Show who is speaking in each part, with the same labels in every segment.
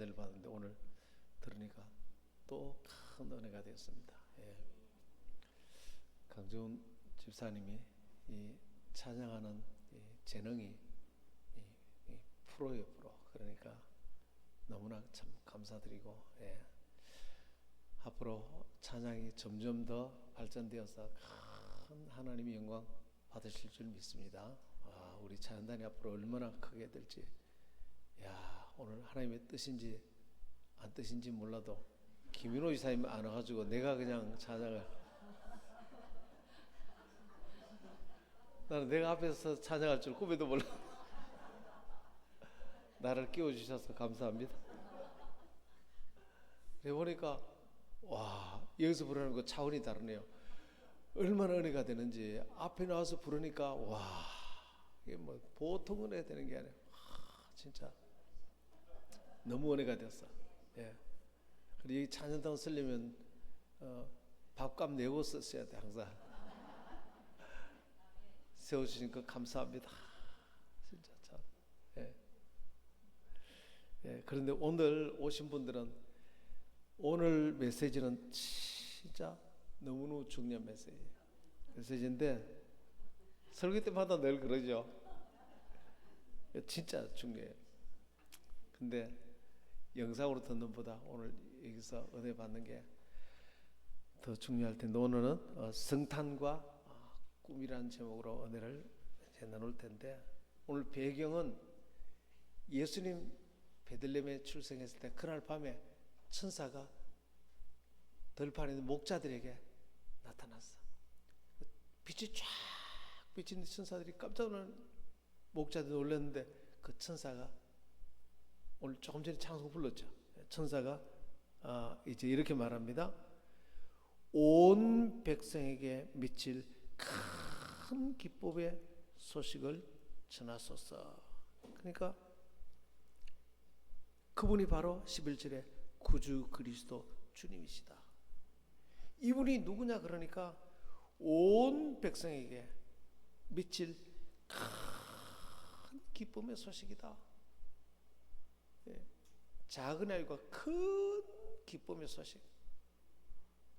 Speaker 1: 은혜를 받았는데 오늘 들으니까 또 큰 은혜가 되었습니다. 예. 강재훈 집사님이 이 찬양하는 이 재능이 이 프로예요, 프로. 그러니까 너무나 참 감사드리고, 예. 앞으로 찬양이 점점 더 발전되어서 큰 하나님의 영광 받으실 줄 믿습니다. 우리 찬양단이 앞으로 얼마나 크게 될지, 야, 오늘 하나님의 뜻인지 안 뜻인지 몰라도 김인호 이사님 안 와가지고 내가 그냥 찬양을, 나는 내가 앞에서 찬양할 줄 꿈에도 몰라. 나를 끼워주셔서 감사합니다. 보니까 와, 여기서 부르는 거 차원이 다르네요. 얼마나 은혜가 되는지 앞에 나와서 부르니까 와, 이게 뭐 보통 은혜 되는 게 아니에요. 진짜 너무 은혜가 됐어. 예. 그리고 이 찬양단 쓰려면 밥값 내고 썼어야 돼. 항상 세워주신 거 감사합니다. 진짜 참. 예. 예. 그런데 오늘 오신 분들은 오늘 메시지는 진짜 너무너무 중요한 메시지인데 설교 때마다 늘 그러죠. 진짜 중요해요. 근데 영상으로 듣는 것보다 오늘 여기서 은혜 받는 게 더 중요할 텐데, 오늘은 성탄과 꿈이라는 제목으로 은혜를 이제 나눌 텐데, 오늘 배경은 예수님 베들레헴에 출생했을 때 그날 밤에 천사가 들판에 있는 목자들에게 나타났어. 빛이 쫙 비치는 천사들이 깜짝 놀란, 목자들이 놀랐는데 그 천사가 오늘 조금 전에 찬송 불렀죠. 천사가 이제 이렇게 말합니다. 온 백성에게 미칠 큰 기쁨의 소식을 전하소서. 그러니까 그분이 바로 11절에 구주 그리스도 주님이시다. 이분이 누구냐 그러니까 온 백성에게 미칠 큰 기쁨의 소식이다. 예. 작은 아이가 큰 기쁨의 소식,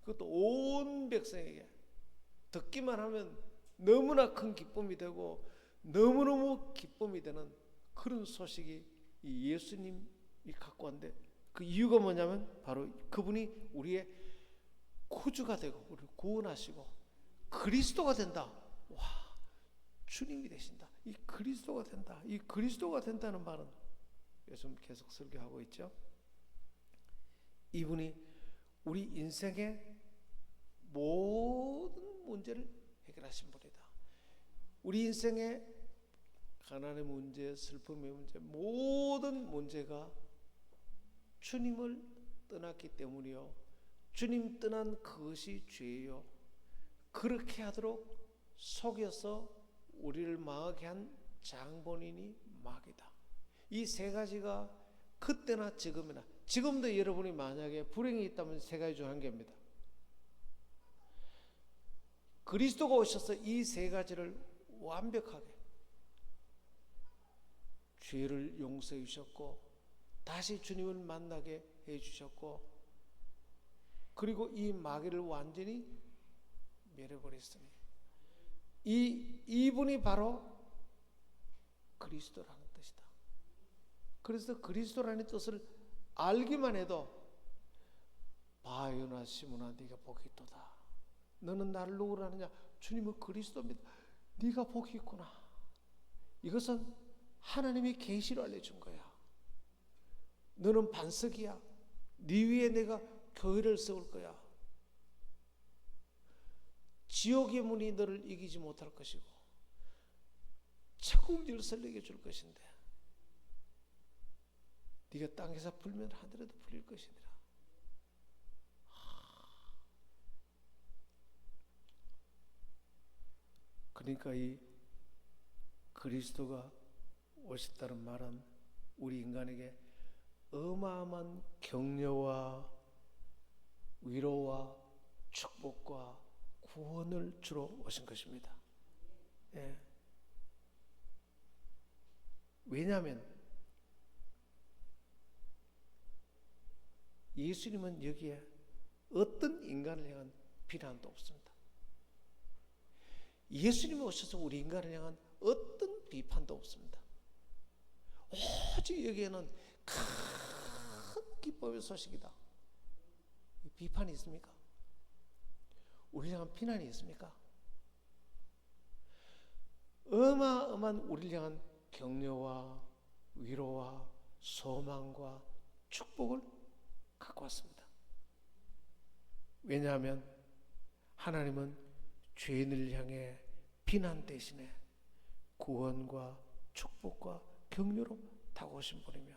Speaker 1: 그것도 온 백성에게 듣기만 하면 너무나 큰 기쁨이 되고 너무너무 기쁨이 되는 그런 소식이 이 예수님이 갖고 왔는데, 그 이유가 뭐냐면 바로 그분이 우리의 구주가 되고 우리를 구원하시고 그리스도가 된다. 와, 주님이 되신다. 이 그리스도가 된다. 이 그리스도가 된다는 말은 요즘 계속 설교하고 있죠. 이분이 우리 인생의 모든 문제를 해결하신 분이다. 우리 인생의 가난의 문제, 슬픔의 문제, 모든 문제가 주님을 떠났기 때문이요, 주님 떠난 그것이 죄요, 그렇게 하도록 속여서 우리를 망하게 한 장본인이 마귀다. 이 세 가지가 그때나 지금이나, 지금도 여러분이 만약에 불행이 있다면 세 가지 중 한 개입니다. 그리스도가 오셔서 이 세 가지를 완벽하게 죄를 용서해 주셨고 다시 주님을 만나게 해 주셨고, 그리고 이 마귀를 완전히 멸해버렸으니 이분이 바로 그리스도라는 뜻이다. 그래서 그리스도라는 뜻을 알기만 해도 바요나 시몬아 네가 복이 있도다. 너는 나를 누구로 하느냐? 주님은 그리스도입니다. 네가 복이 있구나. 이것은 하나님이 계시로 알려준 거야. 너는 반석이야. 네 위에 내가 교회를 세울 거야. 지옥의 문이 너를 이기지 못할 것이고 천국 열쇠를 내게 줄 것인데 네가 땅에서 불면 하늘에도 불릴 것이니라. 그러니까 이 그리스도가 오셨다는 말은 우리 인간에게 어마어마한 격려와 위로와 축복과 구원을 주러 오신 것입니다. 예. 왜냐하면 예수님은 여기에 어떤 인간을 향한 비난도 없습니다. 예수님이 오셔서 우리 인간을 향한 어떤 비판도 없습니다. 오직 여기에는 큰 기쁨의 소식이다. 비판이 있습니까? 우리를 향한 비난이 있습니까? 어마어마한 우리를 향한 격려와 위로와 소망과 축복을 갖고 왔습니다. 왜냐하면 하나님은 죄인을 향해 비난 대신에 구원과 축복과 격려로 다가오신 분이며,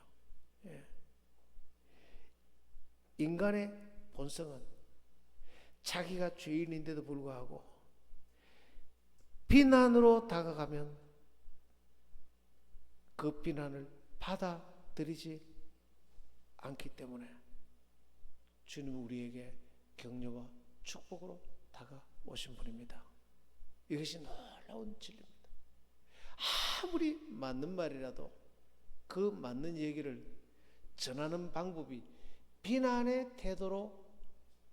Speaker 1: 인간의 본성은 자기가 죄인인데도 불구하고 비난으로 다가가면 그 비난을 받아들이지 않기 때문에 주님은 우리에게 격려와 축복으로 다가오신 분입니다. 이것이 놀라운 진리입니다. 아무리 맞는 말이라도 그 맞는 얘기를 전하는 방법이 비난의 태도로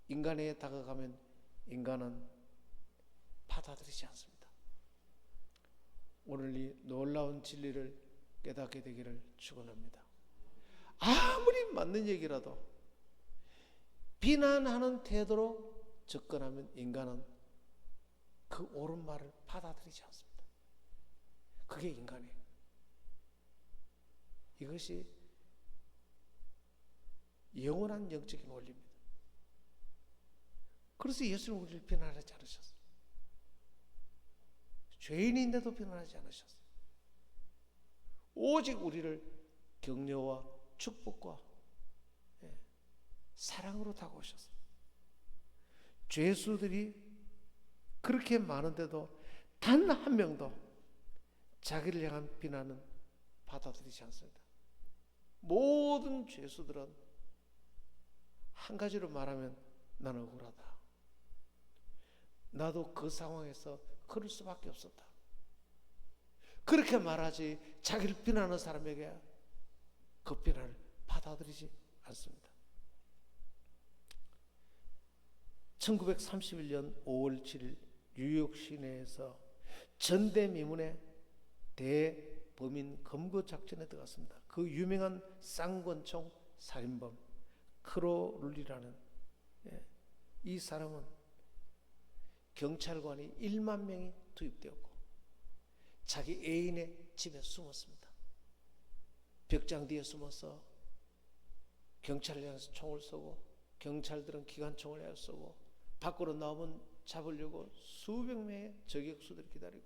Speaker 1: 인간에게 다가가면 인간은 받아들이지 않습니다. 오늘 이 놀라운 진리를 깨닫게 되기를 축원합니다. 아무리 맞는 얘기라도 비난하는 태도로 접근하면 인간은 그 옳은 말을 받아들이지 않습니다. 그게 인간이에요. 이것이 영원한 영적인 원리입니다. 그래서 예수는 우리를 비난하지 않으셨어요. 죄인인데도 비난하지 않으셨어요. 오직 우리를 격려와 축복과 사랑으로 다가오셨어요. 죄수들이 그렇게 많은데도 단 한 명도 자기를 향한 비난은 받아들이지 않습니다. 모든 죄수들은 한 가지로 말하면 나는 억울하다. 나도 그 상황에서 그럴 수밖에 없었다. 그렇게 말하지 자기를 비난하는 사람에게 그 비난을 받아들이지 않습니다. 1931년 5월 7일 뉴욕 시내에서 전대미문의 대범인 검거 작전에 들어갔습니다. 그 유명한 쌍권총 살인범 크로룰이라는 이 사람은 경찰관이 1만 명이 투입되었고 자기 애인의 집에 숨었습니다. 벽장 뒤에 숨어서 경찰을 향해서 총을 쏘고 경찰들은 기관총을 향해서 쏘고 밖으로 나오면 잡으려고 수백 명의 저격수들이 기다리고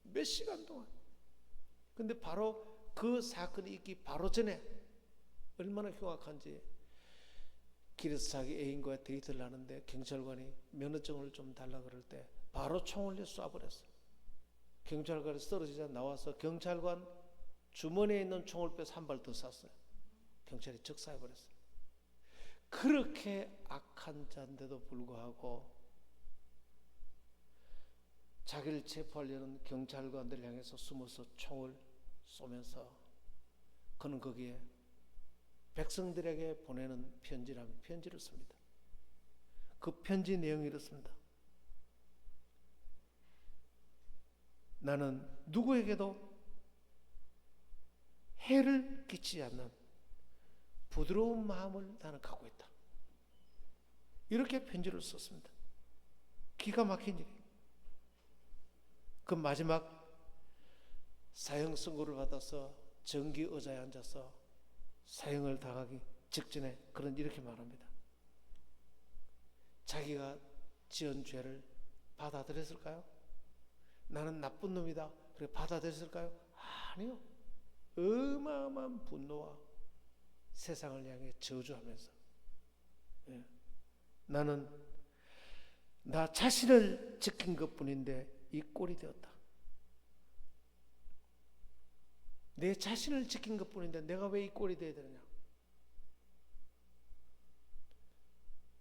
Speaker 1: 몇 시간 동안. 근데 바로 그 사건이 있기 바로 전에 얼마나 흉악한지 길에서 자기 애인과 데이트를 하는데 경찰관이 면허증을 좀 달라 그럴 때 바로 총을 쏴버렸어요. 경찰관이 쓰러지자 나와서 경찰관 주머니에 있는 총을 빼서 한 발 더 쐈어요. 경찰이 즉사해버렸어요. 그렇게 악한 자인데도 불구하고 자기를 체포하려는 경찰관들 향해서 숨어서 총을 쏘면서 그는 거기에 백성들에게 보내는 편지라면 편지를 씁니다. 그 편지 내용이 이렇습니다. 나는 누구에게도 해를 끼치지 않는 부드러운 마음을 나는 갖고 있다. 이렇게 편지를 썼습니다. 기가 막힌 일이에요. 그 마지막 사형 선고를 받아서 정기 의자에 앉아서 사형을 당하기 직전에 그런 이렇게 말합니다. 자기가 지은 죄를 받아들였을까요? 나는 나쁜 놈이다. 그래 받아들였을까요? 아니요. 어마어마한 분노와 세상을 향해 저주하면서 나는 나 자신을 지킨 것뿐인데 이 꼴이 되었다. 내 자신을 지킨 것뿐인데 내가 왜 이 꼴이 되어야 되느냐.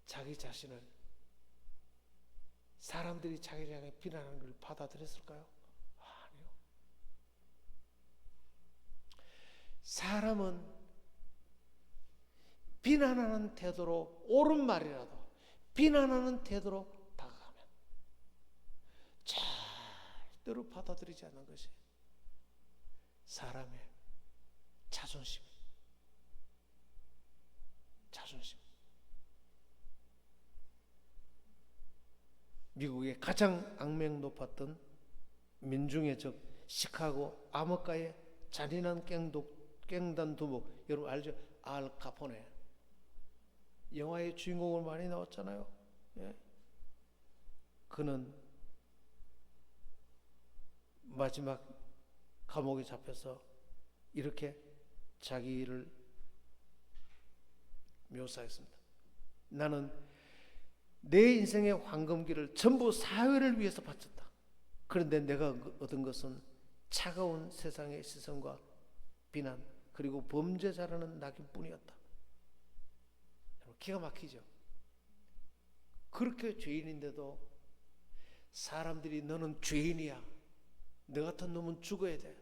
Speaker 1: 자기 자신을 사람들이 자기를 향해 비난하는 걸 받아들였을까요? 아니요. 사람은 비난하는 태도로, 옳은 말이라도 비난하는 태도로 다가가면 절대로 받아들이지 않는 것이 사람의 자존심. 미국의 가장 악명 높았던 민중의 적 시카고 암흑가의 잔인한 갱단 두목, 여러분 알죠? 알 카포네. 영화의 주인공으로 많이 나왔잖아요. 예? 그는 마지막 감옥에 잡혀서 이렇게 자기를 묘사했습니다. 나는 내 인생의 황금기를 전부 사회를 위해서 바쳤다. 그런데 내가 얻은 것은 차가운 세상의 시선과 비난, 그리고 범죄자라는 낙인뿐이었다. 기가 막히죠. 그렇게 죄인인데도 사람들이 너는 죄인이야, 너 같은 놈은 죽어야 돼,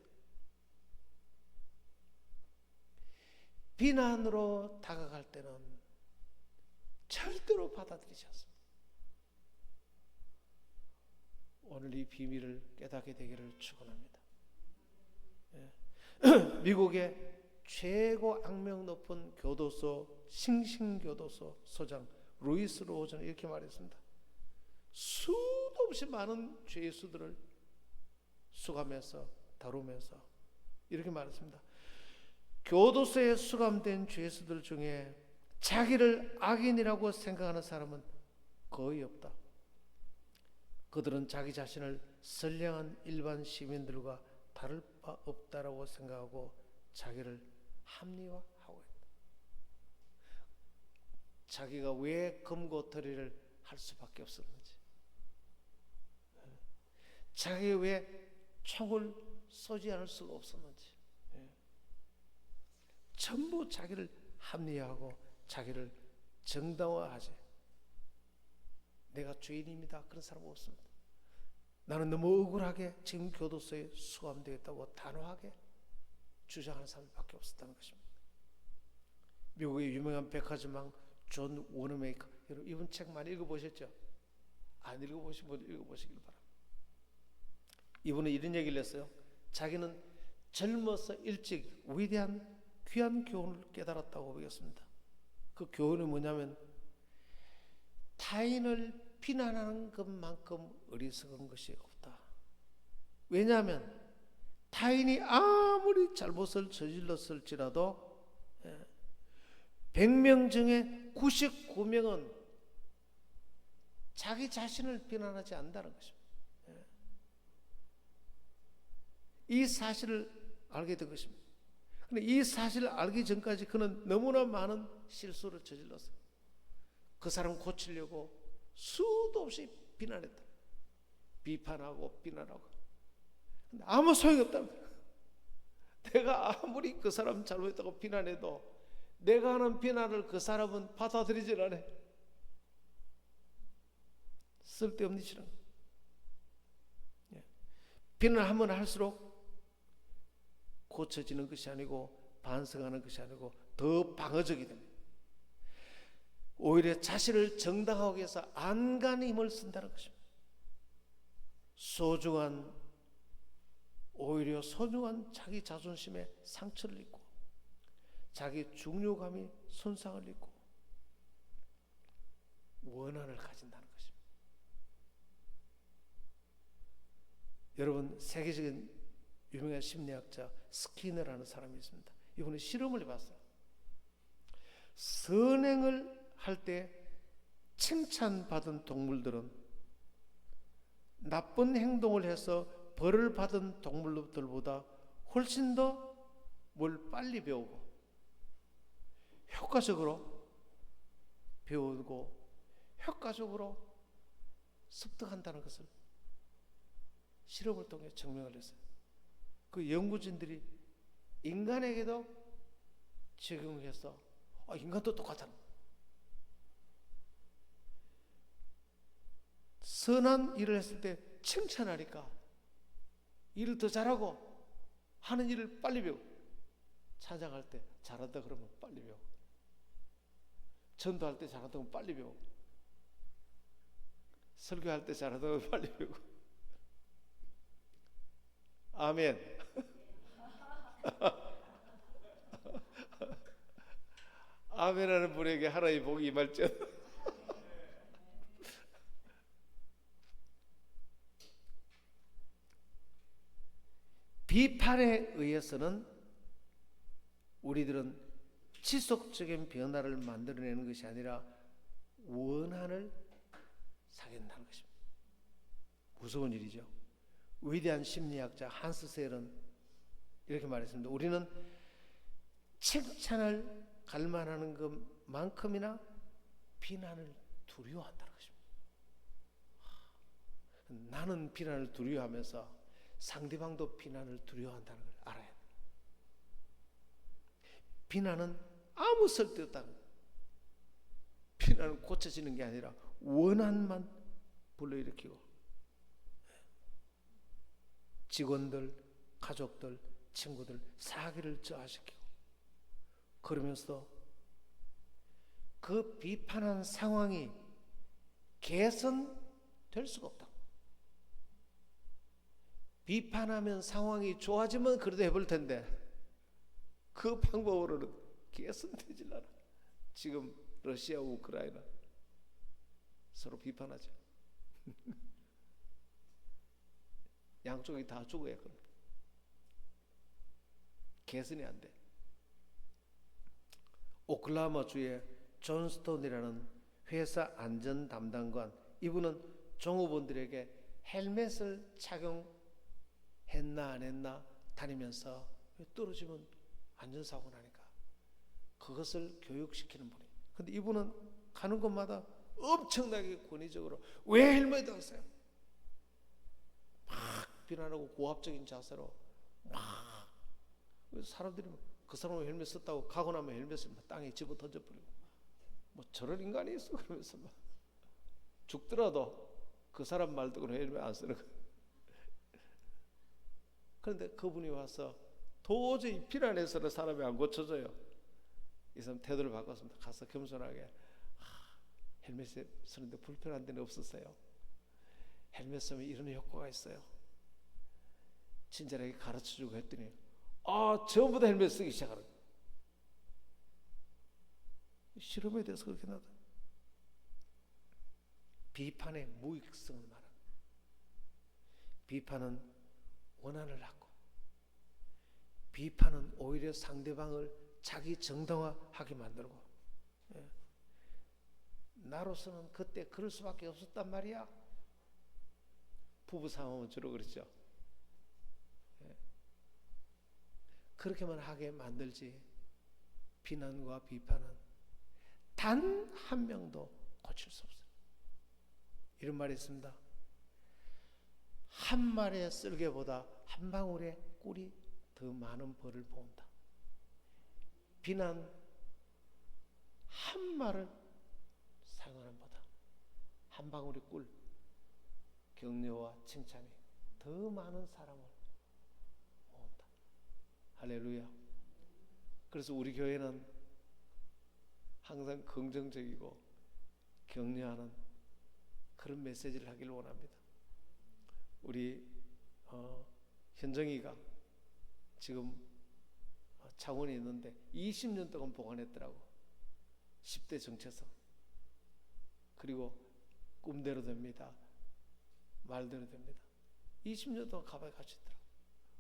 Speaker 1: 비난으로 다가갈 때는 절대로 받아들이지 않습니다. 오늘 이 비밀을 깨닫게 되기를 축원합니다. 미국의 최고 악명 높은 교도소, 싱싱교도소 소장 루이스 로우즈는 이렇게 말했습니다. 수도 없이 많은 죄수들을 수감해서 다루면서 이렇게 말했습니다. 교도소에 수감된 죄수들 중에 자기를 악인이라고 생각하는 사람은 거의 없다. 그들은 자기 자신을 선량한 일반 시민들과 다를 바 없다라고 생각하고 자기를 합리화하고 있다. 자기가 왜 금고털이를 할 수밖에 없었는지, 자기가 왜 총을 쏘지 않을 수가 없었는지, 전부 자기를 합리화하고 자기를 정당화하지. 내가 죄인입니다, 그런 사람은 없습니다. 나는 너무 억울하게 지금 교도소에 수감되어 있다고 단호하게 주장하는 사람밖에 없었다는 것입니다. 미국의 유명한 백화점왕 존 워너메이커, 여러분 이분 책 많이 읽어보셨죠? 안 읽어보신 분 읽어보시길 바랍니다. 이분은 이런 얘기를 했어요. 자기는 젊어서 일찍 위대한 귀한 교훈을 깨달았다고 보겠습니다. 그 교훈이 뭐냐면 타인을 비난하는 것만큼 어리석은 것이 없다. 왜냐하면 타인이 아무리 잘못을 저질렀을지라도 100명 중에 99명은 자기 자신을 비난하지 않는다는 것입니다. 이 사실을 알게 된 것입니다. 근데 이 사실을 알기 전까지 그는 너무나 많은 실수를 저질렀어요. 그 사람 고치려고 수도 없이 비난했다. 비판하고 비난하고. 근데 아무 소용이 없답니다. 내가 아무리 그 사람 잘못했다고 비난해도 내가 하는 비난을 그 사람은 받아들이질 않아. 쓸데없는 짓이란 거예요. 비난하면 할수록 고쳐지는 것이 아니고 반성하는 것이 아니고 더 방어적이 됩니다. 오히려 자신을 정당하기 위해서 안간히 힘을 쓴다는 것입니다. 오히려 소중한 자기 자존심에 상처를 입고 자기 중요감이 손상을 입고 원한을 가진다는 것입니다. 여러분, 세계적인 유명한 심리학자 스키너라는 사람이 있습니다. 이분은 실험을 해봤어요. 선행을 할 때 칭찬받은 동물들은 나쁜 행동을 해서 벌을 받은 동물들보다 훨씬 더 뭘 빨리 배우고 효과적으로 배우고 효과적으로 습득한다는 것을 실험을 통해 증명을 했어요. 그 연구진들이 인간에게도 적용해서 인간도 똑같잖아. 선한 일을 했을 때 칭찬하니까 일을 더 잘하고 하는 일을 빨리 배우고, 찬양할 때 잘한다 그러면 빨리 배우고. 전도할 때 잘하던 거 빨리 배우고, 설교할 때 잘하던 거 빨리 배우고. 아멘. 아멘하는 분에게 하나님의 복이 임할지어다. 비판에 의해서는 우리들은 지속적인 변화를 만들어내는 것이 아니라 원한을 사귄다는 것입니다. 무서운 일이죠. 위대한 심리학자 한스 셀은 이렇게 말했습니다. 우리는 칭찬을 갈망하는 것만큼이나 비난을 두려워한다는 것입니다. 나는 비난을 두려워하면서 상대방도 비난을 두려워한다는 걸 알아야 돼요. 비난은 아무 쓸데없다는 거예요. 비난은 고쳐지는 게 아니라 원한만 불러일으키고, 직원들, 가족들, 친구들 사기를 저하시키고, 그러면서 그 비판한 상황이 개선될 수가 없다. 비판하면 상황이 좋아지면 그래도 해볼 텐데 그 방법으로는 개선되질 않아. 지금 러시아, 우크라이나 서로 비판하죠. 양쪽이 다 죽어야 합니다. 개선이 안 돼. 오클라호마주의 존 스톤이라는 회사 안전 담당관, 이분은 종업원들에게 헬멧을 착용했나 안 했나 다니면서 떨어지면 안전사고 나니까 그것을 교육시키는 분이에요. 근데 이분은 가는 곳마다 엄청나게 권위적으로 왜 헬멧 안 써요? 막 비난하고 고압적인 자세로 막, 사람들이 그 사람은 헬멧 썼다고 가고 나면 헬멧을 땅에 집어 던져버리고, 뭐 저런 인간이 있어 그러면서 막 죽더라도 그 사람 말 듣고는 헬멧 안 쓰는 거예요. 그런데 그분이 와서 도저히 비난해서는 사람이 안 고쳐져요. 이 사람 태도를 바꿨습니다. 가서 겸손하게, 헬멧 쓰는데 불편한 데는 없었어요. 헬멧 쓰면 이런 효과가 있어요. 친절하게 가르쳐주고 했더니 전부 다 헬멧 쓰기 시작하는 거예요. 실험에 대해서 그렇게 나다. 비판의 무익성을 말합니다. 비판은 원한을 낳고, 비판은 오히려 상대방을 자기 정당화하게 만들고, 나로서는 그때 그럴 수밖에 없었단 말이야. 부부 상황은 주로 그렇죠. 그렇게만 하게 만들지, 비난과 비판은 단 한 명도 고칠 수 없어요. 이런 말이 있습니다. 한 마리의 쓸개보다 한 방울의 꿀이 더 많은 벌을 모은다. 비난 한 말을 사용하는 보다 한 방울의 꿀, 격려와 칭찬이 더 많은 사람을 모은다. 할렐루야. 그래서 우리 교회는 항상 긍정적이고 격려하는 그런 메시지를 하기를 원합니다. 우리 현정이가 지금 창원에 있는데 20년 동안 보관했더라고. 10대 정체성. 그리고 꿈대로 됩니다. 말대로 됩니다. 20년 동안 가방에 같이 있더라고.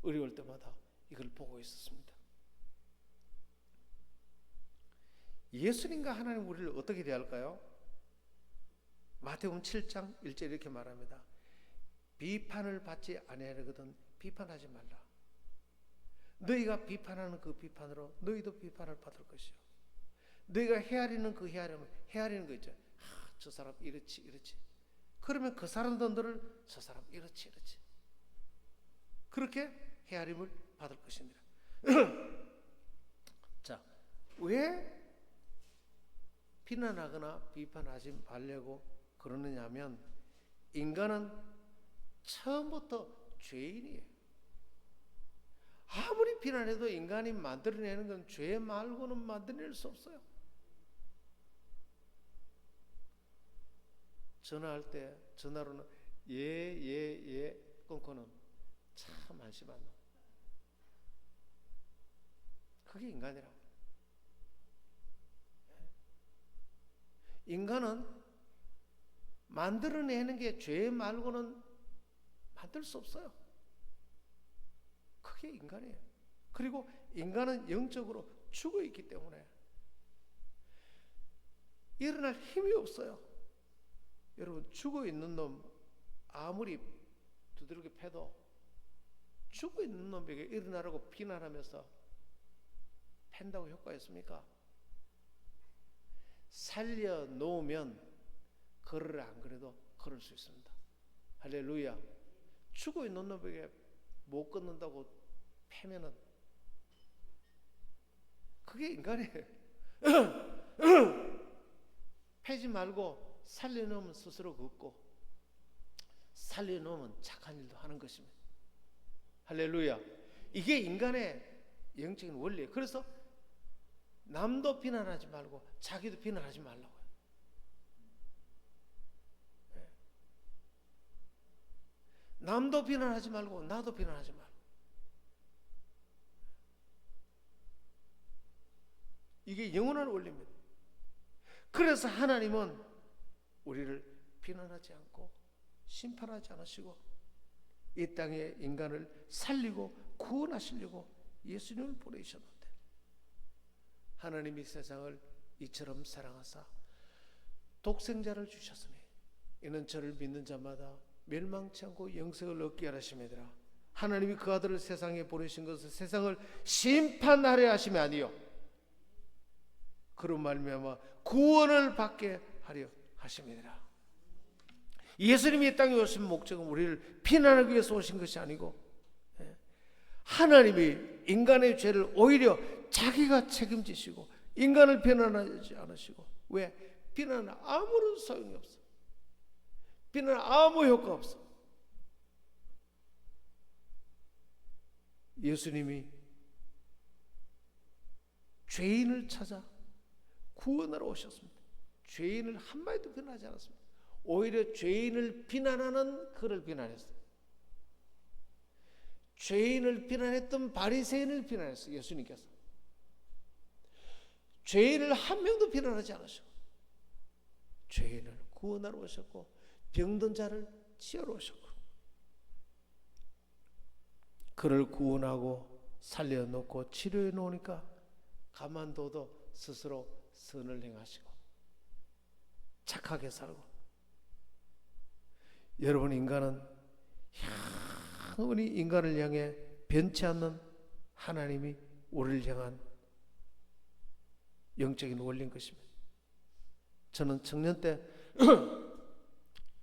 Speaker 1: 어려울 때마다 이걸 보고 있었습니다. 예수님과 하나님 우리를 어떻게 대할까요? 마태복음 7장 1절 이렇게 말합니다. 비판을 받지 아니하거든 비판하지 말라. 너희가 비판하는 그 비판으로 너희도 비판을 받을 것이요. 너희가 헤아리는 그 헤아리는 거 있죠. 저 사람 이렇지. 그러면 그 사람도 너를 저 사람 이렇지. 그렇게 헤아림을 받을 것입니다. 자, 왜 비난하거나 비판하지 말려고 그러느냐 하면, 인간은 처음부터 죄인이에요. 아무리 비난해도 인간이 만들어내는 건 죄 말고는 만들어낼 수 없어요. 전화할 때 전화로는 예 끊고는 참 한심한 놈. 그게 인간이라고. 인간은 만들어내는 게 죄 말고는 만들 수 없어요. 그게 인간이에요. 그리고 인간은 영적으로 죽어 있기 때문에 일어날 힘이 없어요. 여러분, 죽어 있는 놈 아무리 두드러기 패도 죽어 있는 놈에게 일어나라고 비난하면서 팬다고 효과가 있습니까? 살려놓으면 걸으라 안 그래도 걸을 수 있습니다. 할렐루야. 죽어 있는 놈에게 못 걷는다고 패면은 그게 인간이에요. 패지 말고 살려놓으면 스스로 걷고 살려놓으면 착한 일도 하는 것입니다. 할렐루야. 이게 인간의 영적인 원리예요. 그래서 남도 비난하지 말고 자기도 비난하지 말라고요. 남도 비난하지 말고 나도 비난하지 말고. 이게 영원한 원리입니다. 그래서 하나님은 우리를 비난하지 않고 심판하지 않으시고 이 땅에 인간을 살리고 구원하시려고 예수님을 보내셨는데, 하나님이 세상을 이처럼 사랑하사 독생자를 주셨으니 이는 저를 믿는 자마다 멸망치 않고 영생을 얻게 하심이니라. 하나님이 그 아들을 세상에 보내신 것은 세상을 심판하려 하심이 아니요 그로 말미암아 구원을 받게 하려 하심이니라. 예수님이 이 땅에 오신 목적은 우리를 피난하기 위해서 오신 것이 아니고 하나님이 인간의 죄를 오히려 자기가 책임지시고 인간을 비난하지 않으시고, 왜? 비난은 아무런 소용이 없어. 비난은 아무 효과 없어. 예수님이 죄인을 찾아 구원하러 오셨습니다. 죄인을 한마디도 비난하지 않았습니다. 오히려 죄인을 비난하는 그를 비난했어요. 죄인을 비난했던 바리새인을 비난했어요. 예수님께서 죄인을 한 명도 비난하지 않으시고 죄인을 구원하러 오셨고 병든 자를 치유하러 오셨고 그를 구원하고 살려놓고 치료해 놓으니까 가만둬도 스스로 선을 행하시고 착하게 살고. 여러분, 인간은 영원히 인간을 향해 변치 않는 하나님이 우리를 향한 영적인 원리인 것입니다. 저는 청년 때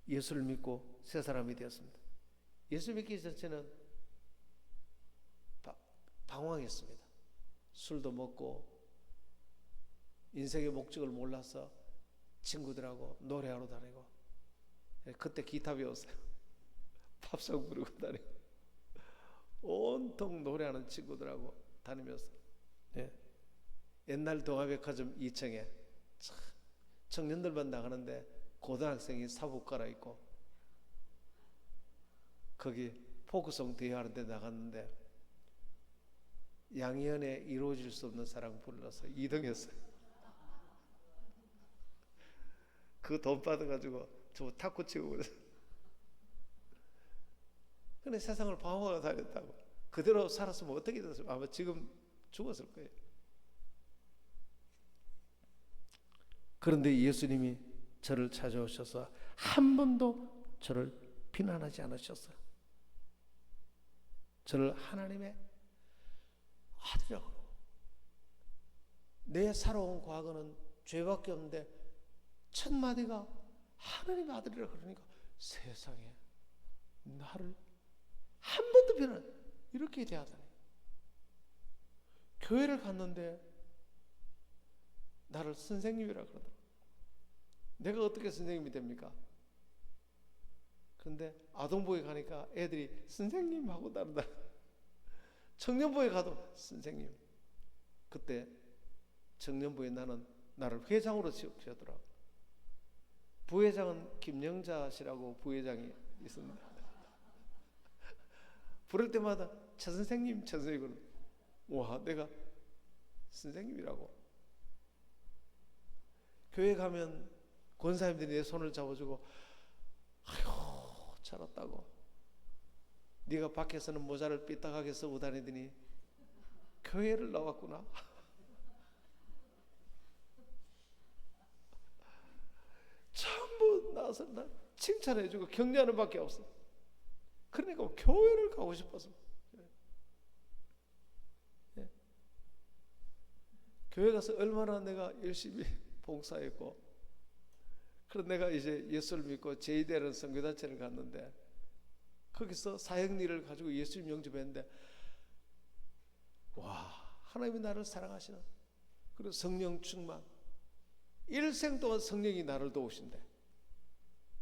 Speaker 1: 예수를 믿고 새 사람이 되었습니다. 예수 믿기 전에는 방황했습니다. 술도 먹고 인생의 목적을 몰라서 친구들하고 노래하러 다니고, 그때 기타 배웠어요. 팝송 부르고 다니고 온통 노래하는 친구들하고 다니면서, 옛날 동아백화점 2층에 청년들만 나가는데 고등학생이 사복 갈아입고 거기 포크송 대회하는 데 나갔는데 양희연의 이루어질 수 없는 사랑 불러서 2등 했어요. 그 돈 받아가지고 저 탁구 치고 그랬어요. 근데 세상을 방황하고 다녔다고. 그대로 살았으면 어떻게 됐어요? 아마 지금 죽었을 거예요. 그런데 예수님이 저를 찾아오셔서 한 번도 저를 비난하지 않으셨어요. 저를 하나님의 아들이라고. 내 살아온 과거는 죄밖에 없는데 첫 마디가 하나님의 아들이라 그러니까 세상에 나를 한 번도 비난, 이렇게 대하다니. 교회를 갔는데 나를 선생님이라 그러더라고요. 내가 어떻게 선생님이 됩니까? 그런데 아동부에 가니까 애들이 선생님 하고 따르다. 청년부에 가도 선생님. 그때 청년부에 나는 나를 회장으로 지었더라고. 부회장은 김영자 씨라고 부회장이 있습니다. 부를 때마다 최 선생님, 최 선생님. 와, 내가 선생님이라고. 교회 가면 권사님들이 내 손을 잡아주고, 아이고 잘 왔다고. 네가 밖에서는 모자를 삐딱하게 쓰고 다니더니 교회를 나왔구나. 전부 나와서 나 칭찬해주고 격려하는 밖에 없어. 그러니까 교회를 가고 싶어서. 예. 교회 가서 얼마나 내가 열심히 봉사했고, 그런 내가 이제 예수를 믿고 제2대라는 선교단체를 갔는데, 거기서 사역일을 가지고 예수님 영접했는데, 와, 하나님이 나를 사랑하시는, 그리고 성령 충만, 일생 동안 성령이 나를 도우신대.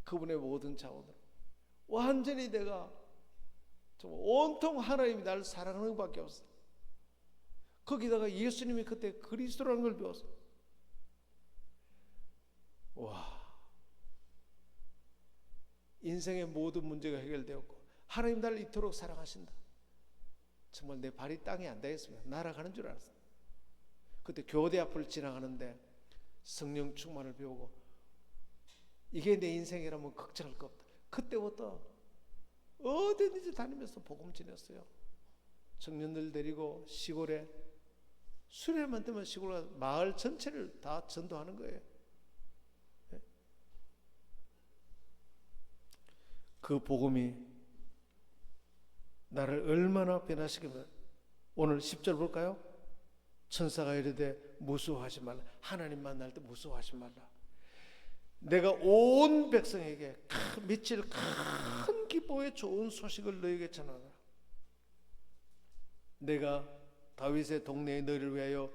Speaker 1: 그분의 모든 자원으로 완전히 내가 정말 온통 하나님이 나를 사랑하는 것밖에 없어. 거기다가 예수님이 그때 그리스도라는 걸 배웠어. 와, 인생의 모든 문제가 해결되었고 하나님 나를 이토록 사랑하신다. 정말 내 발이 땅에 안 닿았으면 날아가는 줄 알았어. 그때 교대 앞을 지나가는데 성령 충만을 배우고, 이게 내 인생이라면 걱정할 거 없다. 그때부터 어디든지 다니면서 복음 전했어요. 청년들 데리고 시골에, 수련회만 되면 시골 가서 마을 전체를 다 전도하는 거예요. 네? 그 복음이 나를 얼마나 변화시키면, 오늘 10절 볼까요? 천사가 이르되 무서워하지 말라. 하나님 만날 때 무서워하지 말라. 내가 온 백성에게 미칠 큰 기뻐의 좋은 소식을 너에게 전하라. 내가 다윗의 동네에 너희를 위하여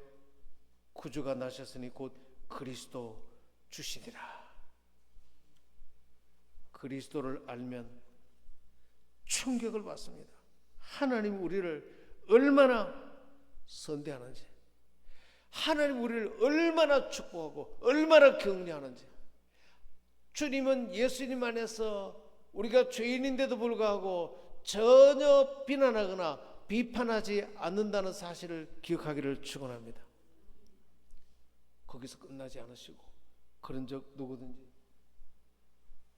Speaker 1: 구주가 나셨으니 곧 그리스도 주시니라. 그리스도를 알면 충격을 받습니다. 하나님 우리를 얼마나 선대하는지, 하나님 우리를 얼마나 축복하고 얼마나 격려하는지. 주님은 예수님 안에서 우리가 죄인인데도 불구하고 전혀 비난하거나 비판하지 않는다는 사실을 기억하기를 축원합니다. 거기서 끝나지 않으시고, 그런 적 누구든지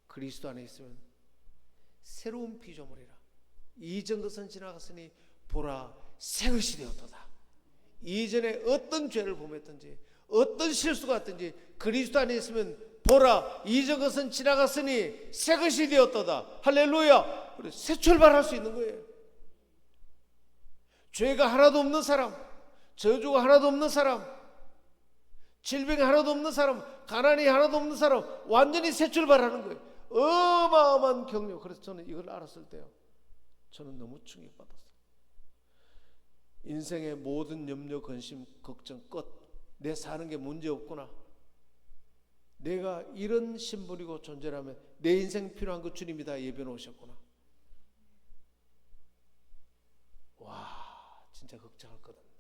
Speaker 1: 그리스도 안에 있으면 새로운 피조물이라. 이전 것은 지나갔으니 보라 새 것이 되었도다. 이전에 어떤 죄를 범했든지 어떤 실수가 있든지 그리스도 안에 있으면 보라 이전 것은 지나갔으니 새 것이 되었도다. 할렐루야. 새 출발할 수 있는 거예요. 죄가 하나도 없는 사람, 저주가 하나도 없는 사람, 질병이 하나도 없는 사람, 가난이 하나도 없는 사람, 완전히 새 출발하는 거예요. 어마어마한 격려. 그래서 저는 이걸 알았을 때요, 저는 너무 충격받았어요. 인생의 모든 염려, 근심, 걱정 끝. 내 사는 게 문제 없구나. 내가 이런 신분이고 존재라면 내 인생 필요한 거 주님이 다 예비해 놓으셨구나. 와, 진짜 걱정할 것 없네.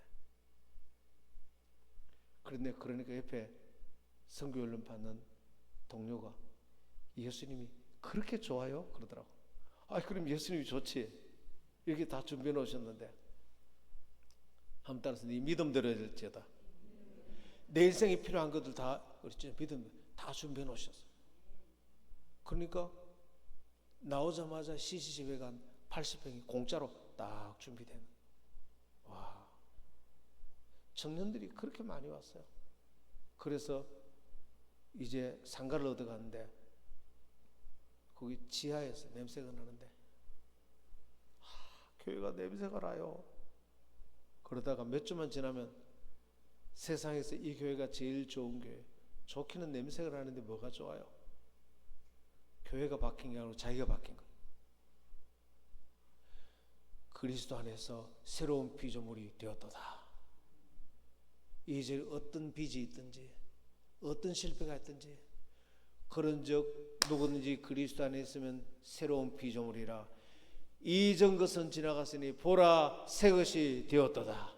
Speaker 1: 그런데 그러니까 옆에 선교훈련 받는 동료가 예수님이 그렇게 좋아요? 그러더라고. 아, 그럼 예수님이 좋지. 이렇게 다 준비해 놓으셨는데. 한번 따라서 네 믿음대로 될지어다. 내 인생에 필요한 것들 다 그렇죠. 믿음 다 준비해 놓으셨어. 그러니까 나오자마자 CC집에 간 80평이 공짜로 딱 준비된. 와, 청년들이 그렇게 많이 왔어요. 그래서 이제 상가를 얻어 갔는데 거기 지하에서 냄새가 나는데 교회가 냄새가 나요. 그러다가 몇 주만 지나면 세상에서 이 교회가 제일 좋은 교회. 좋기는 냄새가 나는데 뭐가 좋아요? 교회가 바뀐 게 아니고 자기가 바뀐 거예요. 그리스도 안에서 새로운 피조물이 되었도다. 이제 어떤 빚이 있든지 어떤 실패가 있든지 그런 적 누구든지 그리스도 안에 있으면 새로운 피조물이라. 이전 것은 지나갔으니 보라 새 것이 되었도다.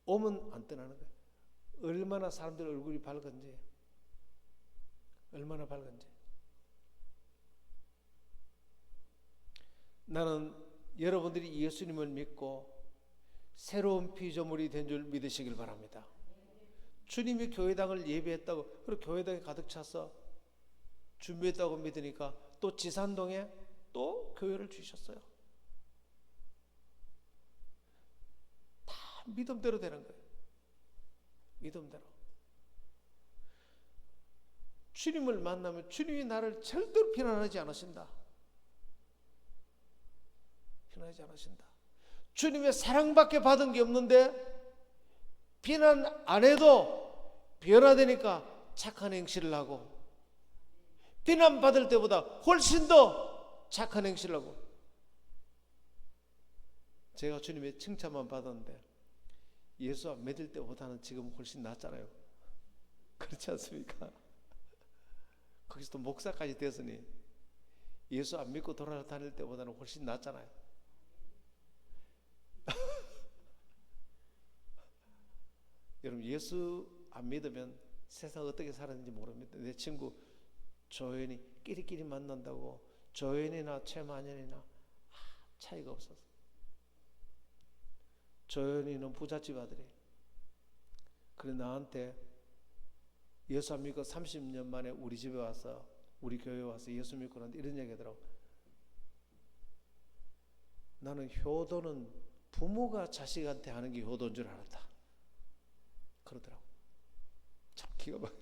Speaker 1: 오면 안 떠나는 거예요. 얼마나 사람들 얼굴이 밝은지. 얼마나 밝은지. 나는 여러분들이 예수님을 믿고 새로운 피조물이 된 줄 믿으시길 바랍니다. 주님이 교회당을 예비했다고, 그리고 교회당에 가득 차서 준비했다고 믿으니까 또 지산동에 또 교회를 주셨어요. 다 믿음대로 되는 거예요. 믿음대로. 주님을 만나면 주님이 나를 절대로 비난하지 않으신다. 비난하지 않으신다. 주님의 사랑밖에 받은 게 없는데 비난 안 해도 변화되니까 착한 행실을 하고, 비난받을 때보다 훨씬 더 착한 행실을 하고. 제가 주님의 칭찬만 받았는데 예수 안 믿을 때보다는 지금 훨씬 낫잖아요. 그렇지 않습니까? 거기서 또 목사까지 됐으니 예수 안 믿고 돌아다닐 때보다는 훨씬 낫잖아요. 여러분, 예수 안 믿으면 세상 어떻게 살았는지 모릅니다. 내 친구 조연이 끼리끼리 만난다고 조연이나 최만연이나 차이가 없었어. 조연이는 부잣집 아들이. 그래 나한테 예수 안 믿고 30년 만에 우리 집에 와서, 우리 교회에 와서 예수 믿고 그러는데 이런 얘기 하더라고. 나는 효도는 부모가 자식한테 하는 게 효도인 줄 알았다. 그러더라고. 참 기가 막혀.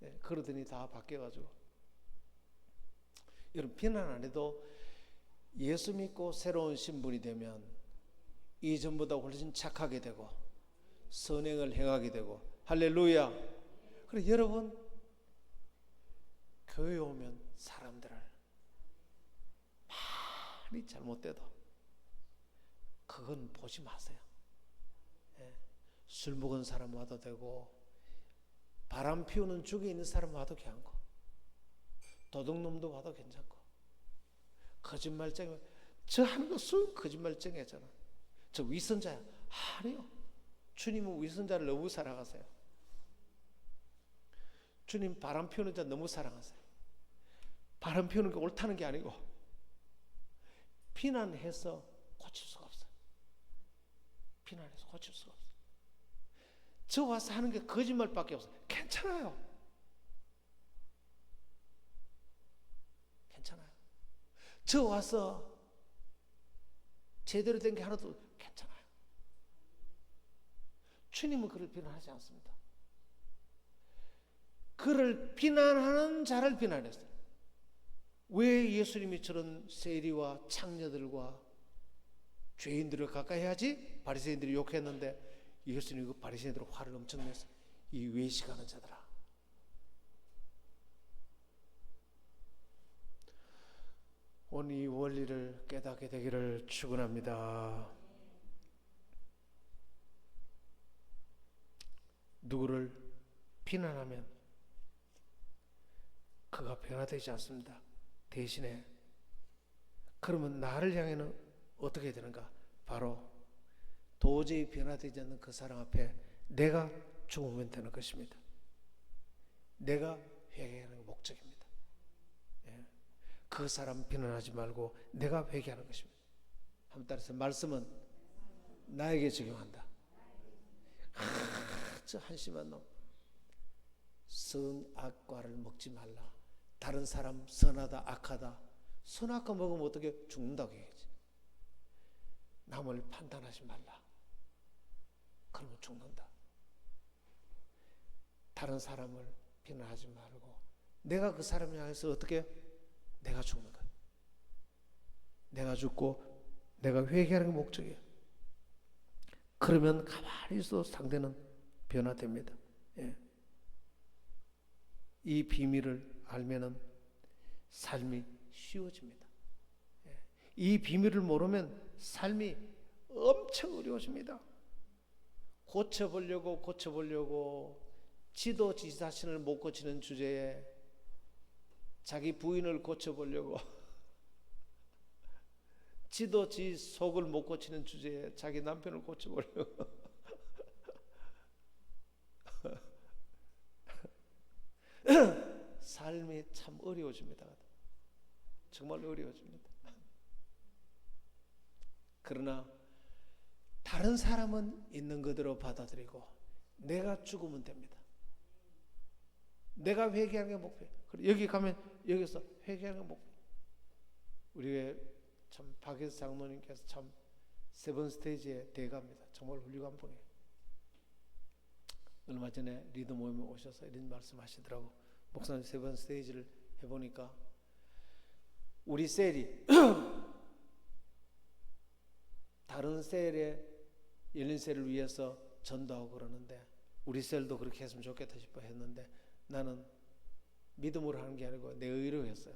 Speaker 1: 네, 그러더니 다 바뀌어가지고. 여러분, 비난 안 해도 예수 믿고 새로운 신분이 되면 이전보다 훨씬 착하게 되고 선행을 행하게 되고. 할렐루야. 그래 여러분, 교회에 오면 사람들을 많이 잘못돼도 그건 보지 마세요. 술 먹은 사람 와도 되고, 바람 피우는 중에 있는 사람 와도 괜찮고, 도둑놈도 와도 괜찮고, 거짓말쟁이, 저 하는 거 쑥 거짓말쟁이 했잖아. 저 위선자야. 아니요. 주님은 위선자를 너무 사랑하세요. 주님 바람 피우는 자 너무 사랑하세요. 바람 피우는 게 옳다는 게 아니고 비난해서 고칠 수가 없어요. 비난해서 고칠 수가 없어요. 저 와서 하는 게 거짓말밖에 없어요. 괜찮아요. 괜찮아요. 저 와서 제대로 된 게 하나도 괜찮아요. 주님은 그를 비난하지 않습니다. 그를 비난하는 자를 비난했어요. 왜 예수님이 저런 세리와 창녀들과 죄인들을 가까이 하지? 바리새인들이 욕했는데 예수님이 그 바리새인들로 화를 엄청 냈어요. 이 외식하는 자들아. 오늘 이 원리를 깨닫게 되기를 축원합니다. 누구를 비난하면 그가 변화되지 않습니다. 대신에 그러면 나를 향해는 어떻게 되는가? 바로 도저히 변화되지 않는 그 사람 앞에 내가 죽으면 되는 것입니다. 내가 회개하는 게 목적입니다. 예. 그 사람 비난하지 말고 내가 회개하는 것입니다. 한번 따라서 말씀은 나에게 적용한다. 저 한심한 놈, 선악과를 먹지 말라. 다른 사람 선하다 악하다, 선악과 먹으면 어떻게 죽는다고 얘기하지. 남을 판단하지 말라. 그러면 죽는다. 다른 사람을 비난하지 말고 내가 그 사람을 향해서 어떻게, 내가 죽는 거야. 내가 죽고 내가 회개하는 게 목적이에요. 그러면 가만히 있어도 상대는 변화됩니다. 예. 이 비밀을 알면은 삶이 쉬워집니다. 예. 이 비밀을 모르면 삶이 엄청 어려워집니다. 고쳐보려고 지도 지 자신을 못 고치는 주제에 자기 부인을 고쳐보려고, 지도 지 속을 못 고치는 주제에 자기 남편을 고쳐보려고 게 참 어려워집니다. 정말 어려워집니다. 그러나 다른 사람은 있는 그대로 받아들이고 내가 죽으면 됩니다. 내가 회개하는 게 목표. 여기 가면 여기서 회개하는 게 목표. 우리 참 박혜수 장로님께서 참 세븐 스테이지의 대가입니다. 정말 훌륭한 분이에요. 얼마 전에 리더 모임에 오셔서 이런 말씀하시더라고. 목사님 세븐 스테이지를 해보니까 우리 셀이 다른 셀에 열린 셀을 위해서 전도하고 그러는데 우리 셀도 그렇게 했으면 좋겠다 싶어 했는데 나는 믿음으로 하는 게 아니고 내 의로 했어요.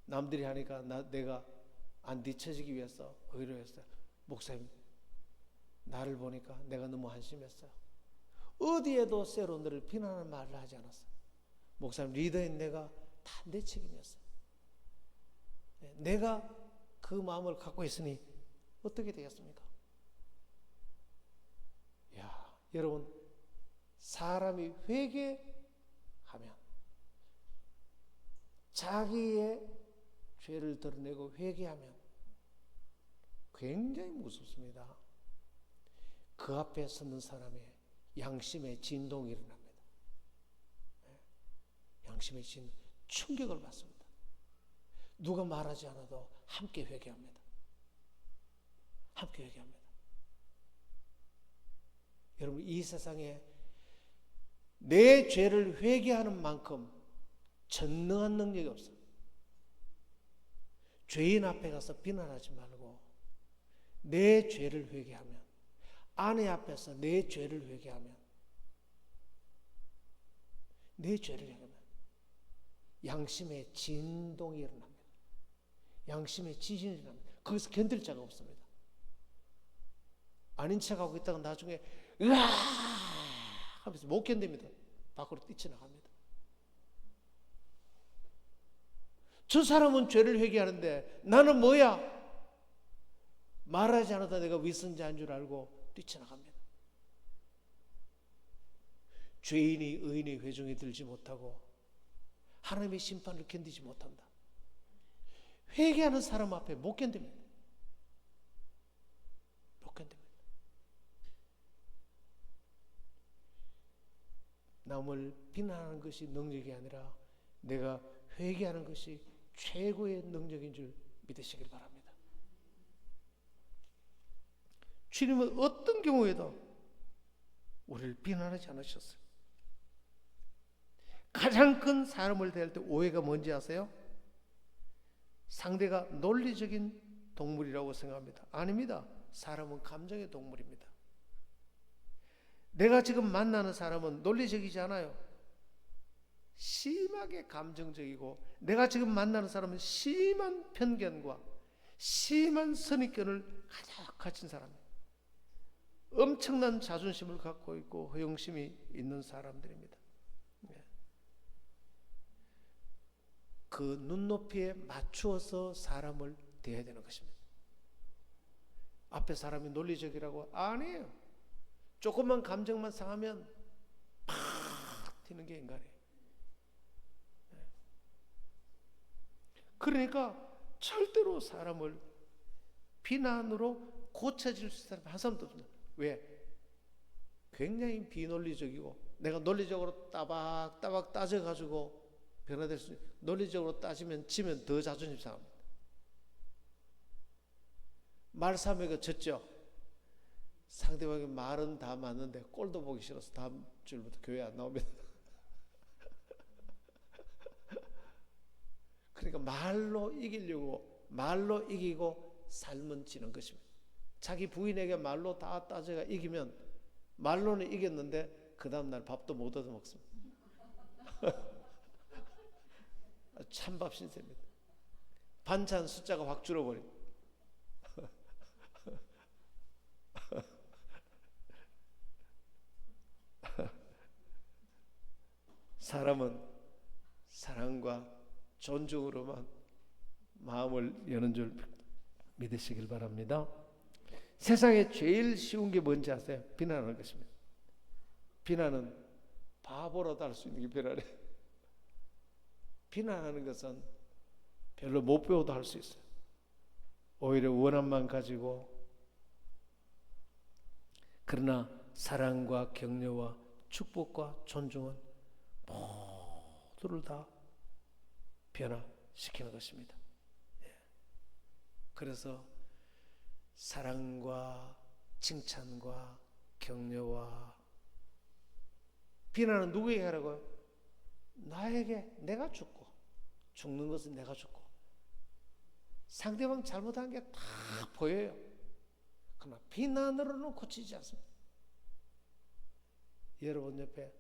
Speaker 1: 남들이 하니까 내가 안 뒤처지기 위해서 의로 했어요. 목사님 나를 보니까 내가 너무 한심했어요. 어디에도 셀원들을 비난하는 말을 하지 않았어요. 목사님 리더인 내가 다 내 책임이었어요. 내가 그 마음을 갖고 있으니 어떻게 되겠습니까? 야, 여러분 사람이 회개하면 자기의 죄를 드러내고 회개하면 굉장히 무섭습니다. 그 앞에 서는 사람의 양심의 진동이 일어납니다. 양심의 진동, 충격을 받습니다. 누가 말하지 않아도 함께 회개합니다. 함께 회개합니다. 여러분 이 세상에 내 죄를 회개하는 만큼 전능한 능력이 없어요. 죄인 앞에 가서 비난하지 말고 내 죄를 회개하면, 아내 앞에서 내 죄를 회개하면, 내 죄를 회개하면 양심의 진동이 일어납니다. 양심의 지진이 일어납니다. 거기서 견딜 자가 없습니다. 아닌 척하고 있다가 나중에 으아 하면서 못 견딥니다. 밖으로 뛰쳐나갑니다. 저 사람은 죄를 회개하는데 나는 뭐야? 말하지 않아도 내가 위선자인 줄 알고 뛰쳐나갑니다. 죄인이 의인의 회중에 들지 못하고 하나님의 심판을 견디지 못한다. 회개하는 사람 앞에 못 견딥니다. 못 견딥니다. 남을 비난하는 것이 능력이 아니라 내가 회개하는 것이 최고의 능력인 줄 믿으시길 바랍니다. 주님은 어떤 경우에도 우리를 비난하지 않으셨어요. 가장 큰 사람을 대할 때 오해가 뭔지 아세요? 상대가 논리적인 동물이라고 생각합니다. 아닙니다. 사람은 감정의 동물입니다. 내가 지금 만나는 사람은 논리적이지 않아요. 심하게 감정적이고, 내가 지금 만나는 사람은 심한 편견과 심한 선입견을 가득 가진 사람이에요. 엄청난 자존심을 갖고 있고 허영심이 있는 사람들입니다. 그 눈높이에 맞추어서 사람을 대해야 되는 것입니다. 앞에 사람이 논리적이라고 아니에요. 조금만 감정만 상하면 팍 튀는 게 인간이에요. 그러니까 절대로 사람을 비난으로 고쳐질 수 있는 사람 한 사람도 없습니다. 왜? 굉장히 비논리적이고 내가 논리적으로 따박따박 따져가지고 변화될 수 있는, 논리적으로 따지면 지면 더 자존심 상합니다. 말싸움에가 졌죠. 상대방의 말은 다 맞는데 꼴도 보기 싫어서 다음 주부터 교회 안 나옵니다. 그러니까 말로 이기려고, 말로 이기고 삶은 지는 것입니다. 자기 부인에게 말로 다 따져가 이기면 말로는 이겼는데 그 다음날 밥도 못 얻어 먹습니다. 찬밥 신세입니다. 반찬 숫자가 확 줄어버립니다. 사람은 사랑과 존중으로만 마음을 여는 줄 믿으시길 바랍니다. 세상에 제일 쉬운 게 뭔지 아세요? 비난하는 것입니다. 비난은 바보라도 할 수 있는 게 비난이에요. 비난하는 것은 별로 못 배워도 할 수 있어요. 오히려 원함만 가지고. 그러나 사랑과 격려와 축복과 존중은 모두를 다 변화시키는 것입니다. 그래서 사랑과 칭찬과 격려와 비난은 누구에게 하라고요? 나에게. 내가 죽고, 죽는 것은 내가 죽고, 상대방 잘못한 게 다 보여요. 그러나 비난으로는 고치지 않습니다. 여러분 옆에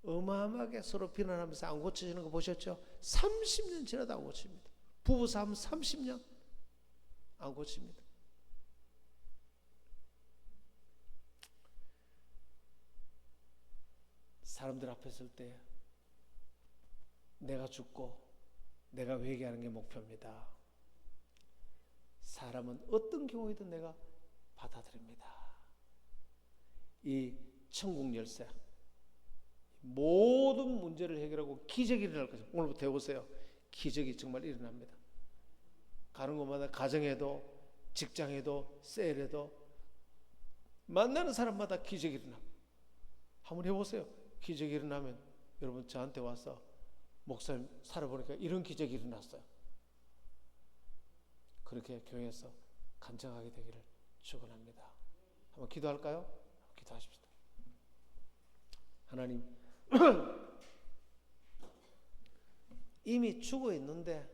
Speaker 1: 어마어마하게 서로 비난하면서 안 고쳐지는 거 보셨죠? 30년 지나도 안 고칩니다. 부부싸움 30년 안 고칩니다. 사람들 앞에 설 때 내가 죽고 내가 회개하는 게 목표입니다. 사람은 어떤 경우에도 내가 받아들입니다. 이 천국 열쇠, 모든 문제를 해결하고 기적이 일어날 것입니다. 오늘부터 해보세요. 기적이 정말 일어납니다. 가는 곳마다, 가정에도 직장에도 셀에도 만나는 사람마다 기적이 일어납니다. 한번 해보세요. 기적이 일어나면 여러분 저한테 와서 목사님 살아보니까 이런 기적이 일어났어요. 그렇게 교회에서 간증하게 되기를 축원합니다. 한번 기도할까요? 기도하십시다. 하나님, 이미 죽어 있는데